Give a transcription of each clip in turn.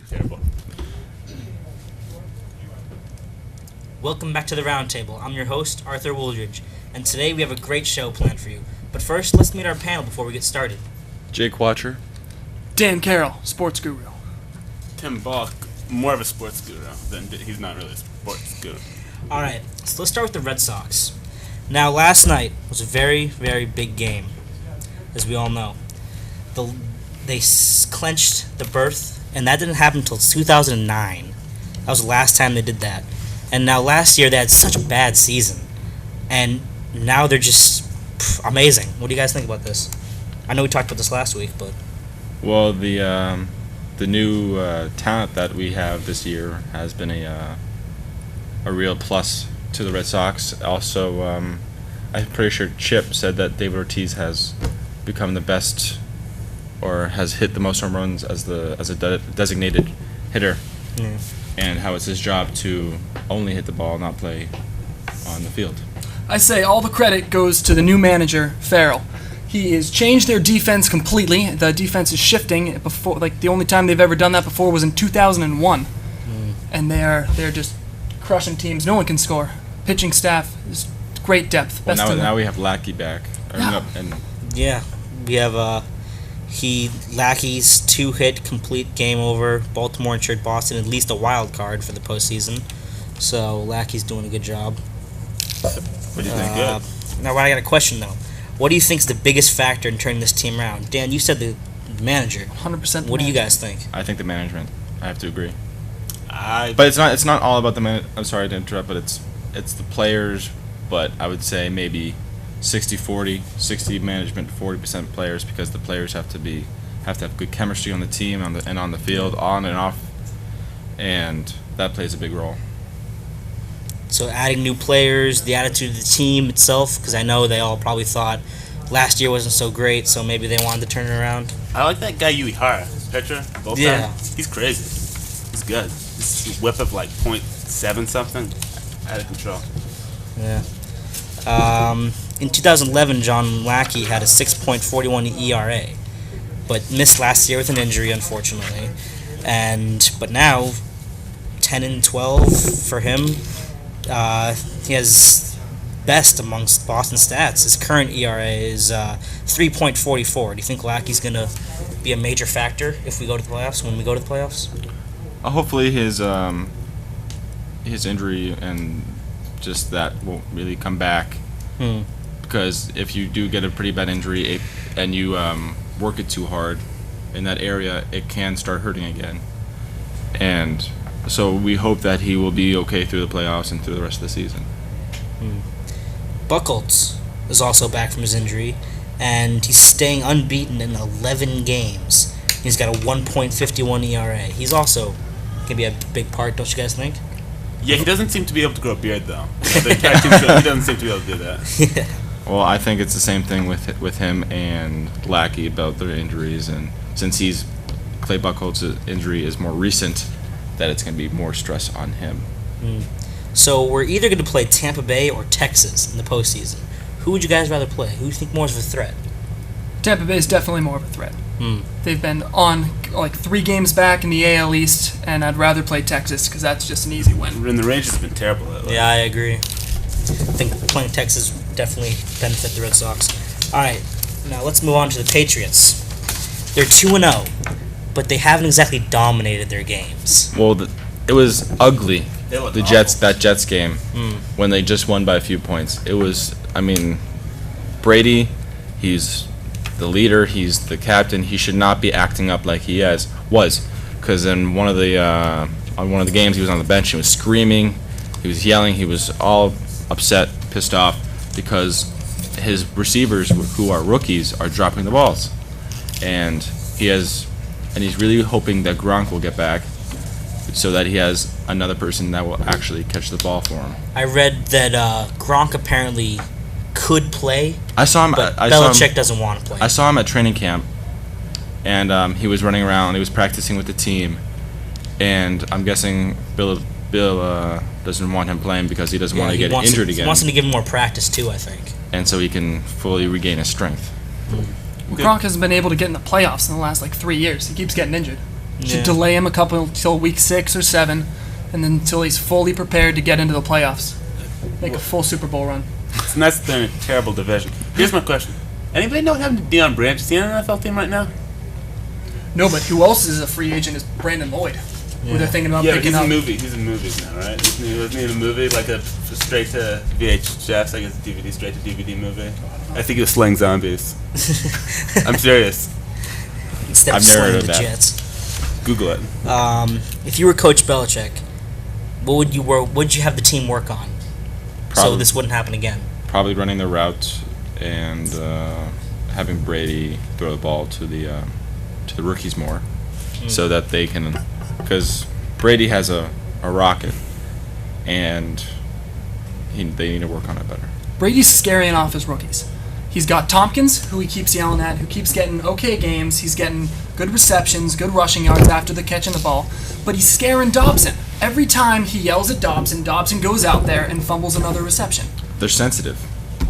Terrible. Welcome back to the Roundtable. I'm your host, Arthur Wooldridge, and today we have a great show planned for you. But first, let's meet our panel before we get started. Jake Watcher. Dan Carroll, sports guru. Tim Balk, more of a sports guru than he's not really a sports guru. All right, so let's start with the Red Sox. Now, last night was a very, very big game, as we all know. They clinched the berth, and that didn't happen until 2009. That was the last time they did that. And now last year they had such a bad season, and now they're just amazing. What do you guys think about this? I know we talked about this last week, but Well, the new talent that we have this year has been a real plus to the Red Sox. Also, I'm pretty sure Chip said that David Ortiz has become the best, or has hit the most home runs as a designated hitter, and how it's his job to only hit the ball, not play on the field. I say all the credit goes to the new manager, Farrell. He has changed their defense completely. The defense is shifting. Before, like the only time they've ever done that before was in 2001, and they're just crushing teams. No one can score. Pitching staff is great depth. Well, Best now we have Lackey back. And yeah, we have Lackey's 2-hit complete game over. Baltimore ensured Boston at least a wild card for the postseason. So Lackey's doing a good job. What do you think? Good. Now, I got a question though. What do you think is the biggest factor in turning this team around? Dan, you said the manager. 100%. What do you guys think? I think the management. I have to agree. I But it's not all about the man. I'm sorry to interrupt, but it's the players. But I would say maybe 60-40, 60 management, 40% players, because the players have to have good chemistry on the team and on the field, on and off, and that plays a big role. So adding new players, the attitude of the team itself, because I know they all probably thought last year wasn't so great, so maybe they wanted to turn it around. I like that guy Uehara, pitcher. Both Yeah. times. He's crazy. He's good. His whip of like .7 something, out of control. Yeah. In 2011, John Lackey had a 6.41 ERA, but missed last year with an injury, unfortunately. But now, 10-12 for him. He has best amongst Boston stats. His current ERA is 3.44. Do you think Lackey's going to be a major factor if we go to the playoffs? When we go to the playoffs? Hopefully his injury and just that won't really come back. Because if you do get a pretty bad injury and you work it too hard in that area, it can start hurting again. And so we hope that he will be okay through the playoffs and through the rest of the season. Buchholz is also back from his injury, and he's staying unbeaten in 11 games. He's got a 1.51 ERA. He's also going to be a big part, don't you guys think? Yeah, he doesn't seem to be able to grow a beard though. The entire team he doesn't seem to be able to do that. Yeah. Well, I think it's the same thing with him and Lackey about their injuries, and since Clay Buchholz's injury is more recent, that it's going to be more stress on him. So we're either going to play Tampa Bay or Texas in the postseason. Who would you guys rather play? Who do you think more is of a threat? Tampa Bay is definitely more of a threat. They've been on like 3 games back in the AL East, and I'd rather play Texas because that's just an easy win. And the Rangers have been terrible lately. Yeah, I agree. I think playing Texas definitely benefit the Red Sox. All right, now let's move on to the Patriots. They're 2-0, but they haven't exactly dominated their games. Well, it was ugly. They look The Jets game when they just won by a few points. It was, Brady, he's the leader, he's the captain. He should not be acting up like he was, because in one of the games he was on the bench. He was screaming, he was yelling, he was all upset, pissed off because his receivers, who are rookies, are dropping the balls, and he's really hoping that Gronk will get back, so that he has another person that will actually catch the ball for him. I read that Gronk apparently could play, I saw him. but I saw him, Belichick doesn't want to play. I saw him at training camp, and he was running around. He was practicing with the team, and I'm guessing Bill doesn't want him playing because he doesn't want to get injured again. He wants him to give him more practice too, I think. And so he can fully regain his strength. Gronk hasn't been able to get in the playoffs in the last 3 years. He keeps getting injured. Should delay him a couple till week 6 or 7, and then until he's fully prepared to get into the playoffs. Make a full Super Bowl run. It's nice that they're in a terrible division. Here's my question. Anybody know what happened to Deion Branch? Is he on an NFL team right now? No, but who else is a free agent is Brandon Lloyd. Who they're thinking about Yeah, picking he's up. He's in movies now, right? Wasn't he in a movie, like a straight to VHS, I guess DVD, straight to DVD movie? I think he was slaying zombies. I'm serious. Instead of I've never slaying heard the of that. Jets. Google it. If you were Coach Belichick, what would you have the team work on? So Probably- this wouldn't happen again. Probably running the route and having Brady throw the ball to the rookies more, so that they can, because Brady has a rocket, and they need to work on it better. Brady's scaring off his rookies. He's got Tompkins, who he keeps yelling at, who keeps getting okay games. He's getting good receptions, good rushing yards after the catching the ball. But he's scaring Dobson. Every time he yells at Dobson, Dobson goes out there and fumbles another reception. They're sensitive.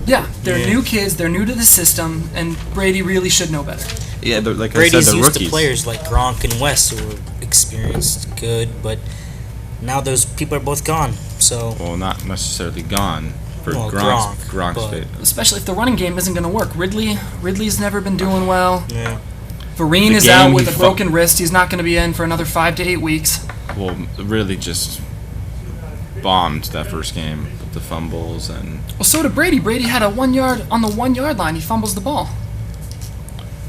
Yeah, they're new kids, they're new to the system, and Brady really should know better. Yeah, they're, like Brady's I said, they're used rookies. to players like Gronk and West who are experienced, good, but now those people are both gone. So Well, not necessarily gone for Well, Gronk's but- fate. Especially if the running game isn't going to work. Ridley's never been doing well. yeah, Vereen The is game out with he a fu- broken wrist. He's not going to be in for another 5 to 8 weeks. Well, really just bombed that first game with the fumbles and. Well, so did Brady. Brady had a 1 yard on the 1 yard line. He fumbles the ball.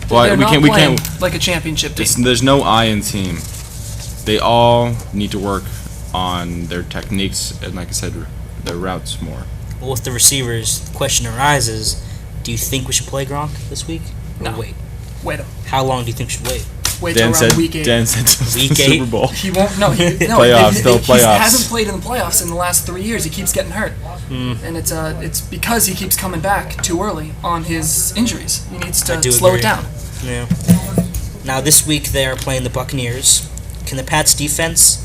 Well, They're we not can't. playing like a championship team. There's no I in team. They all need to work on their techniques and, like I said, their routes more. well, with the receivers, the question arises: do you think we should play Gronk this week, or No. wait? Wait, How long do you think we should wait? wait till around week 8. Dan said to Week the 8? Super Bowl. He won't. No, Playoffs, still He playoffs. hasn't played in the playoffs in the last 3 years. He keeps getting hurt, and it's because he keeps coming back too early on his injuries. He needs I to do slow agree. it down. Yeah. Now this week they are playing the Buccaneers. Can the Pats defense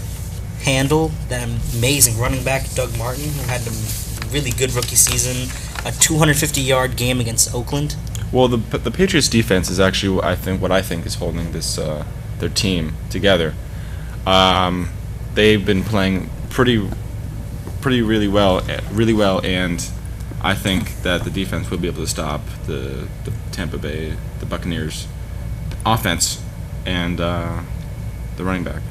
handle that amazing running back Doug Martin, who had a really good rookie season, a 250-yard game against Oakland? Well, the Patriots defense is actually what I think is holding this their team together. They've been playing really well, and I think that the defense will be able to stop the Tampa Bay, the Buccaneers offense, and the running back.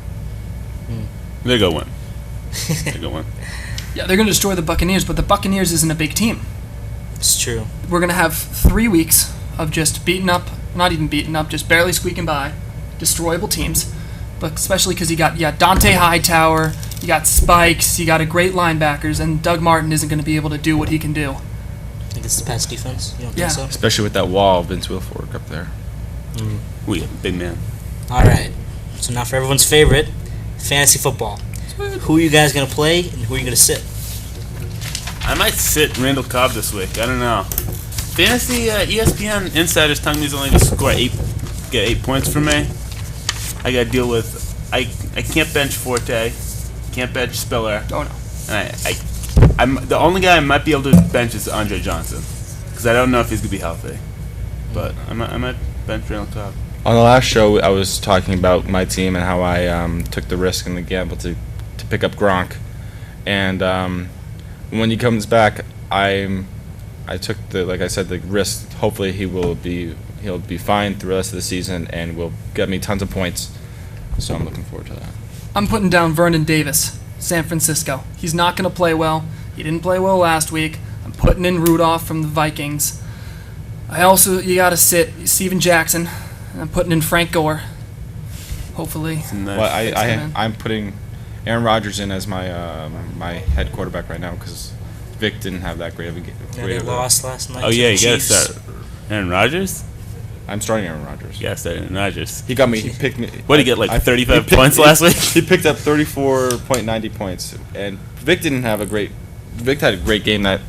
They go win. They go win. Yeah, they're going to destroy the Buccaneers, but the Buccaneers isn't a big team. It's true. We're going to have 3 weeks of just beaten up, not even beaten up, just barely squeaking by, destroyable teams. But especially because you got Dante Hightower, you got Spikes, you got a great linebackers, and Doug Martin isn't going to be able to do what he can do. I think it's the Pats defense. You don't Yeah. think so? Especially with that wall of Vince Wilfork up there. We big man. All right. So now for everyone's favorite, fantasy football. Who are you guys going to play, and who are you going to sit? I might sit Randall Cobb this week. I don't know. Fantasy ESPN insiders telling me he's only going to score get 8 points from me. I got to deal with. I can't bench Forte, can't bench Spiller, Oh, no. and I'm the only guy I might be able to bench is Andre Johnson, because I don't know if he's going to be healthy. But I might bench Randall Cobb. On the last show, I was talking about my team and how I took the risk and the gamble to pick up Gronk, and when he comes back, I took the risk. Hopefully, he'll be fine through the rest of the season and will get me tons of points. So I'm looking forward to that. I'm putting down Vernon Davis, San Francisco. He's not going to play well. He didn't play well last week. I'm putting in Rudolph from the Vikings. You got to sit Steven Jackson, and I'm putting in Frank Gore. Hopefully. Nice. Well, I'm putting Aaron Rodgers in as my my head quarterback right now because Vic didn't have that great of a game. Yeah, they lost last night. Oh to yeah, the you gotta Chiefs. start Aaron Rodgers. I'm starting Aaron Rodgers. You gotta start Aaron Rodgers. He got me. He picked me. What did he get, like 35 he picked- points last week? He picked up 34.90 points, and Vic didn't have a great. Vic had a great game that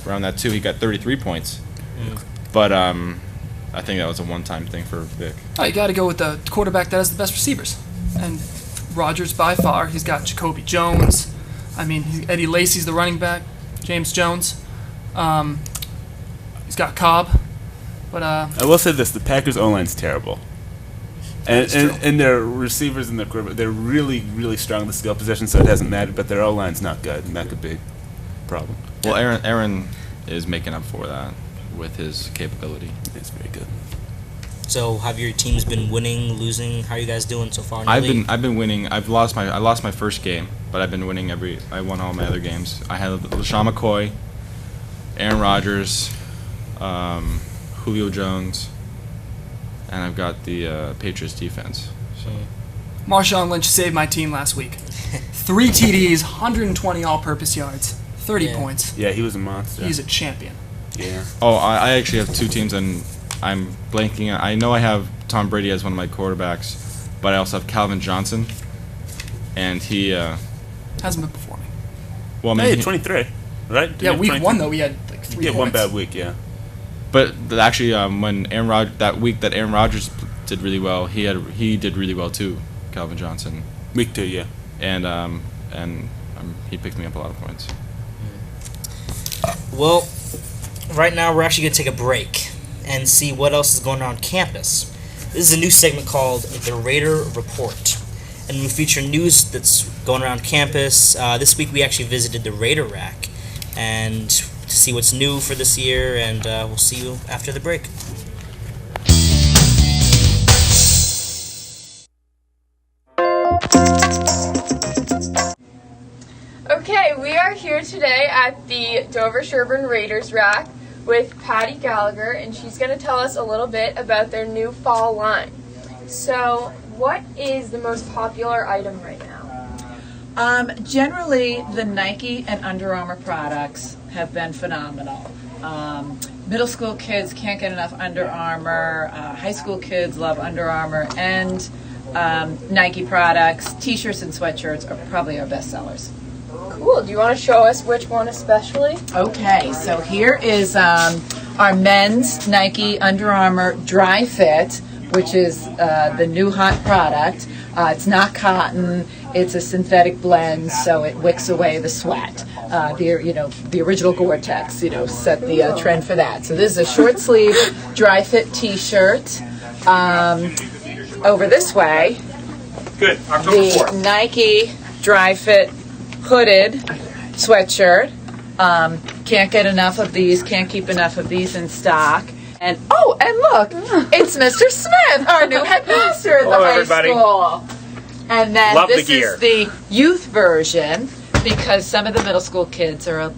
around that too. He got 33 points, but I think that was a one-time thing for Vic. Oh, you got to go with the quarterback that has the best receivers. And Rodgers, by far, he's got Jacoby Jones. I mean, Eddie Lacy's the running back. James Jones. He's got Cobb. But I will say this: the Packers' O-line's terrible. And their receivers and their quarterback, they're really, really strong in the skill position, so it hasn't mattered. But their O-line's not good, and that could be a problem. Well, Aaron is making up for that with his capability. It's very good. So, have your teams been winning, losing? How are you guys doing so far in the league? I've been winning. I lost my first game, but I've been winning I won all my other games. I had LaShawn McCoy, Aaron Rodgers, Julio Jones, and I've got the Patriots defense. So. Marshawn Lynch saved my team last week. 3 TDs, 120 all-purpose yards, 30 points. Yeah, he was a monster. He's a champion. Yeah. Oh, I actually have 2 teams, and I'm blanking. I know I have Tom Brady as one of my quarterbacks, but I also have Calvin Johnson, and he Hasn't been performing. well, Hey, maybe 23, right? Did he Yeah, have week 23? 1 though he had like 3 Yeah, points. one bad week. Yeah. But actually, when that week that Aaron Rodgers did really well, he did really well too, Calvin Johnson, Week 2, yeah. and he picked me up a lot of points. Well, right now we're actually going to take a break and see what else is going on campus. This is a new segment called The Raider Report, and we feature news that's going around campus. This week we actually visited the Raider Rack and to see what's new for this year, and we'll see you after the break. Okay, we are here today at the Dover-Sherborn Raiders Rack with Patty Gallagher, and she's going to tell us a little bit about their new fall line. So, what is the most popular item right now? Generally, the Nike and Under Armour products have been phenomenal. Middle school kids can't get enough Under Armour. High school kids love Under Armour and Nike products. T-shirts and sweatshirts are probably our best sellers. Cool. Do you want to show us which one especially? Okay, so here is our men's Nike Under Armour Dry Fit, which is the new hot product. It's not cotton. It's a synthetic blend, so it wicks away the sweat. The original Gore-Tex, set the trend for that. So this is a short sleeve dry fit T-shirt. Over this way, Good. October the 4th. Nike dry fit hooded sweatshirt. Can't get enough of these. Can't keep enough of these in stock. And look, it's Mr. Smith, our new headmaster at the Hello, high everybody. school. And then Love the this gear. is the youth version because some of the middle school kids are,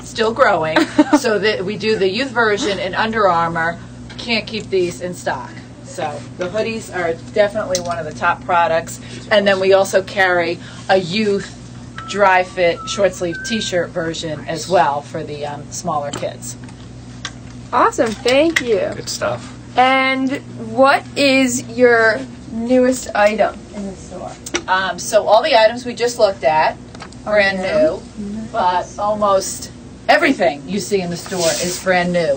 still growing. So that we do the youth version in Under Armour. Can't keep these in stock. So the hoodies are definitely one of the top products. And then we also carry a youth dry fit short sleeve T-shirt version as well for the smaller kids. Awesome. Thank you. Good stuff. And what is your newest item in the store? So all the items we just looked at, brand new, but almost everything you see in the store is brand new.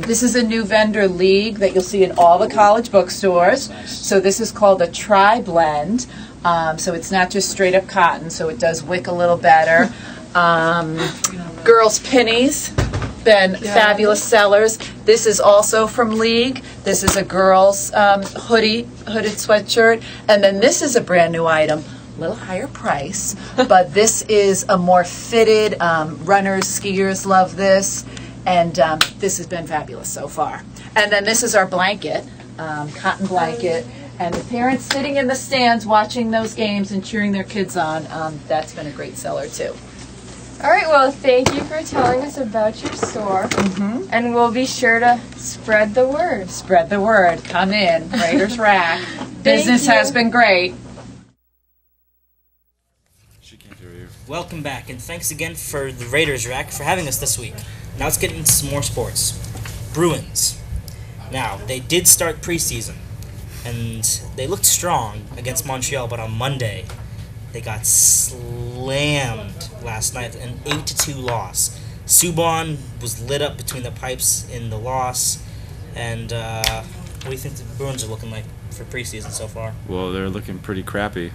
This is a new vendor league that you'll see in all the college bookstores. So this is called a tri-blend. So it's not just straight up cotton, so it does wick a little better. Girls' pennies, been fabulous sellers. This is also from League. This is a girl's hooded sweatshirt. And then this is a brand new item, a little higher price, but this is a more fitted, runners, skiers love this, and this has been fabulous so far. And then this is our blanket, cotton blanket, and the parents sitting in the stands watching those games and cheering their kids on, that's been a great seller too. All right, well, thank you for telling us about your store, and we'll be sure to spread the word. Spread the word. Come in. Raiders Rack. Business you. has been great. She can't hear you. Welcome back, and thanks again for the Raiders Rack for having us this week. Now let's get into some more sports. Bruins. Now, they did start preseason, and they looked strong against Montreal, but on Monday, they got slammed last night, an 8-2 loss. Subban was lit up between the pipes in the loss, and what do you think the Bruins are looking like for preseason so far? Well, they're looking pretty crappy.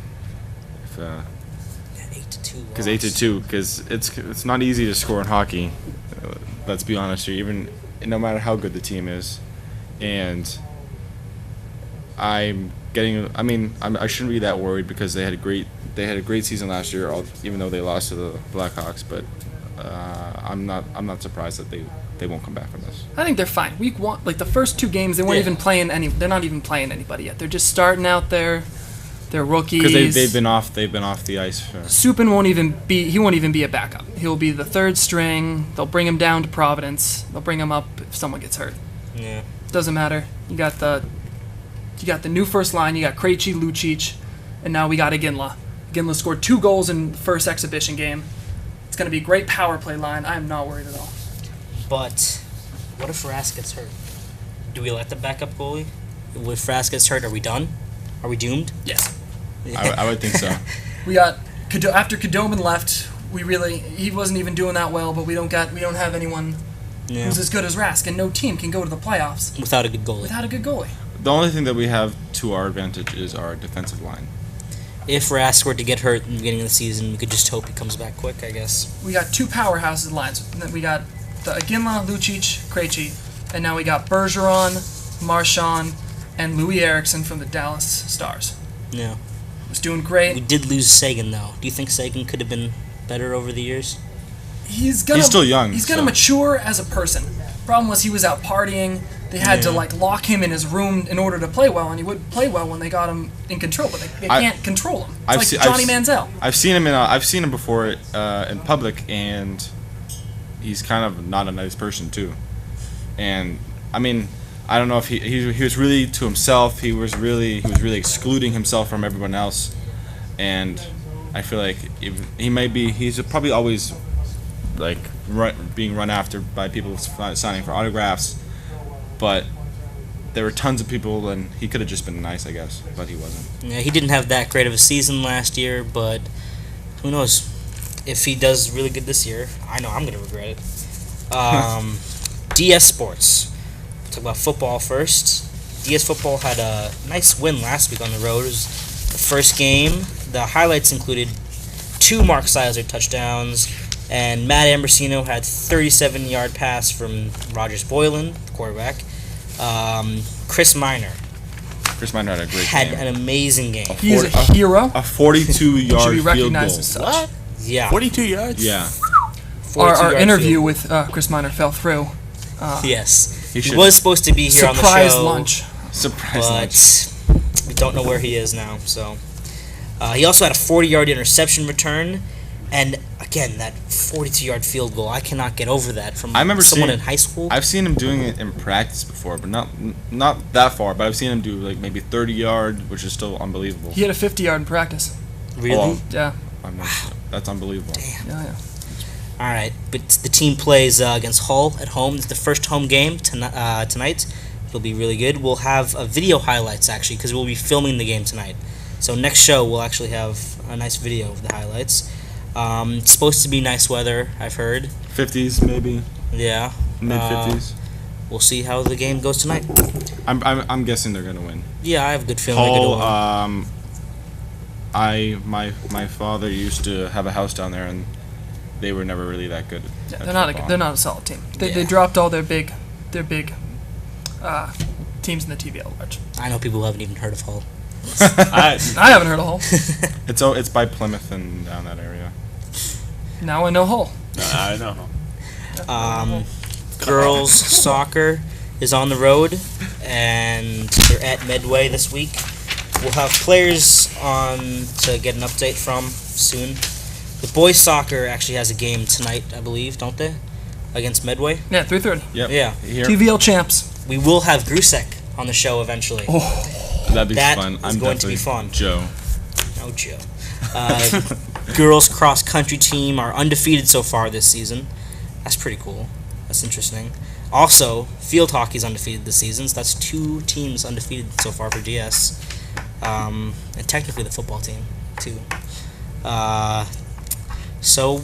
If 8-2 Because 8-2, because it's not easy to score in hockey. Let's be honest here, even no matter how good the team is. And I'm getting. I mean, I shouldn't be that worried because they had a great season last year, even though they lost to the Blackhawks. But I'm not surprised that they won't come back from this. I think they're fine. Week 1, like the first 2 games, they weren't Yeah. even playing any. They're not even playing anybody yet. They're just starting out there. They're rookies. Because they've been off the ice. Supin won't even be a backup. He'll be the 3rd string. They'll bring him down to Providence. They'll bring him up if someone gets hurt. Yeah. Doesn't matter. You got the new first line. You got Krejci, Lucic, and now we got Iginla. Iginla scored 2 goals in the first exhibition game. It's going to be a great power play line. I am not worried at all. But what if Rask gets hurt? Do we let the backup goalie? If Rask gets hurt, are we done? Are we doomed? Yes. I would think so. We got after Kadoman left. He wasn't even doing that well, but we don't have anyone who's as good as Rask, and no team can go to the playoffs Without a good goalie. without a good goalie. The only thing that we have to our advantage is our defensive line. If Rask were to get hurt in the beginning of the season, we could just hope he comes back quick, I guess. We got 2 powerhouses lines. We got the Iginla, Lucic, Krejci, and now we got Bergeron, Marchand, and Louis Eriksson from the Dallas Stars. Yeah. Was doing We great. did lose Sagan, though. Do you think Sagan could have been better over the years? He's still young, He's gonna so. mature as a person. Problem was he was out partying. They had to lock him in his room in order to play well, and he would play well when they got him in control, but they can't control him. It's like Johnny Manziel. I've seen him before in public, and he's kind of not a nice person too. And I mean, I don't know if he was really to himself. He was really excluding himself from everyone else, and I feel like he's probably always like being run after by people signing for autographs, but there were tons of people, and he could have just been nice, I guess, but he wasn't. Yeah, he didn't have that great of a season last year, but who knows? If he does really good this year, I know I'm going to regret it. DS Sports. Talk about football first. DS Football had a nice win last week on the road. It was the first game. The highlights included 2 Mark Sizer touchdowns, and Matt Ambrosino had 37-yard pass from Rogers Boylan, the quarterback. Chris Minor had a great had game. an amazing game. He is a hero. A 42-yard Should be field recognized goal. as such. What? Yeah. 42 yards? Yeah. Our 42-yard interview field. with Chris Minor fell through. Yes. He He should- was supposed to be here on the show. Surprise lunch. Surprise lunch. But we don't know where he is now. So he also had a 40-yard interception return, and again that 42-yard field goal. I cannot get over that from I remember someone seeing- in high school. I've seen him doing it in practice before, but not that far. But I've seen him do like maybe 30-yard, which is still unbelievable. He had a 50-yard in practice. Really? Oh, Yeah. that's unbelievable. Yeah. All right, but the team plays against Hull at home. It's the first home game tonight. It'll be really good. We'll have video highlights, actually, because we'll be filming the game tonight. So next show, we'll actually have a nice video of the highlights. It's supposed to be nice weather, I've heard. 50s maybe, Yeah. mid 50s. We'll see how the game goes tonight. I'm guessing they're gonna win. Yeah, I have a good feeling they're going Hull. to win. My father used to have a house down there, and they were never really that good. Yeah, at they're not a solid team. They Yeah. dropped all their big teams in the TVL large. I know people who haven't even heard of Hull. I I haven't heard of Hull. It's by Plymouth and down that area. Now I know Hull. know. Girls soccer is on the road, and they're at Medway this week. We'll have players on to get an update from soon. The boys soccer actually has a game tonight, I believe, don't they? Against Medway. Yeah, 3:30. Yep. Yeah. Here, TVL champs. We will have Grusek on the show eventually. that'd be that fun. is I'm going to be definitely fun. Joe. No Joe. Girls cross country team are undefeated so far this season. That's pretty cool. That's interesting. Also, field hockey's undefeated this season. So that's 2 teams undefeated so far for DS, and technically the football team too. So,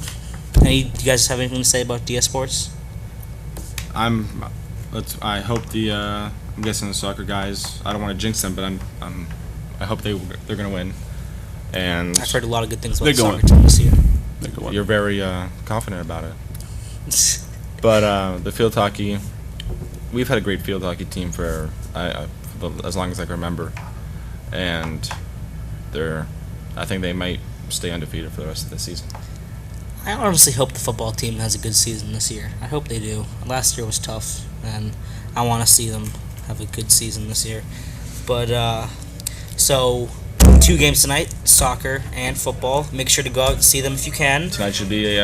do you guys have anything to say about DS Sports? I hope I'm guessing the soccer guys. I don't want to jinx them, but I hope they're gonna win. And I've heard a lot of good things about They're the going. soccer team this year. you're very confident about it. But the field hockey, we've had a great field hockey team for as long as I can remember. and I think they might stay undefeated for the rest of the season. I honestly hope the football team has a good season this year. I hope they do. Last year was tough, and I want to see them have a good season this year. But, so 2 games tonight, soccer and football. Make sure to go out and see them if you can. Tonight should be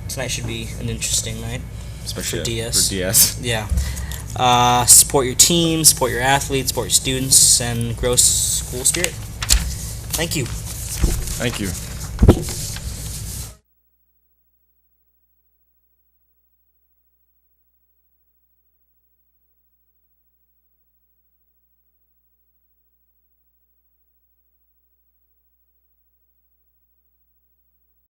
Tonight should be an interesting night. especially For DS. For DS. Yeah. Support your team, support your athletes, support your students, and grow school spirit. Thank you. Thank you.